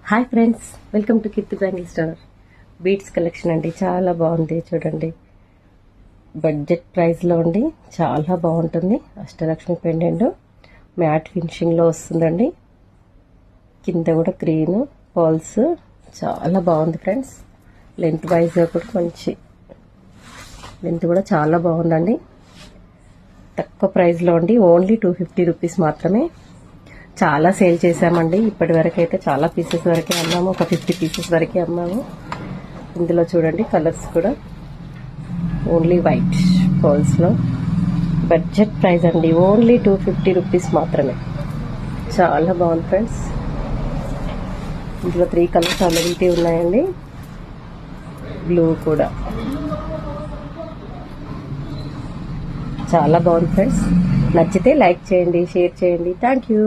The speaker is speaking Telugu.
Hi friends, welcome to Keerthi bangle store. Beads collection అండి, చాలా బాగుంది. చూడండి, బడ్జెట్ ప్రైస్లో అండి, చాలా బాగుంటుంది. అష్టలక్ష్మి పెండెంట్ మ్యాట్ ఫినిషింగ్లో వస్తుందండి. కింద కూడా గ్రీన్ పర్ల్స్, చాలా బాగుంది ఫ్రెండ్స్. లెంత్ వైజ్గా కూడా మంచి లెంత్ కూడా చాలా బాగుందండి. తక్కువ ప్రైస్లో అండి, ఓన్లీ 250 రూపీస్ మాత్రమే. చాలా సేల్ చేసామండి. ఇప్పటి వరకు అయితే చాలా పీసెస్ వరకే అమ్మాము, ఒక 50 పీసెస్ వరకే అమ్మాము. ఇందులో చూడండి కలర్స్ కూడా ఓన్లీ వైట్ పర్ల్స్లో. బడ్జెట్ ప్రైస్ అండి, ఓన్లీ 250 రూపీస్ మాత్రమే. చాలా బాగుంది ఫ్రెండ్స్. ఇందులో 3 కలర్స్ అవైలబిలిటీ ఉన్నాయండి. బ్లూ కూడా చాలా బాగుంది ఫ్రెండ్స్. నచ్చితే లైక్ చేయండి, షేర్ చేయండి. Thank you.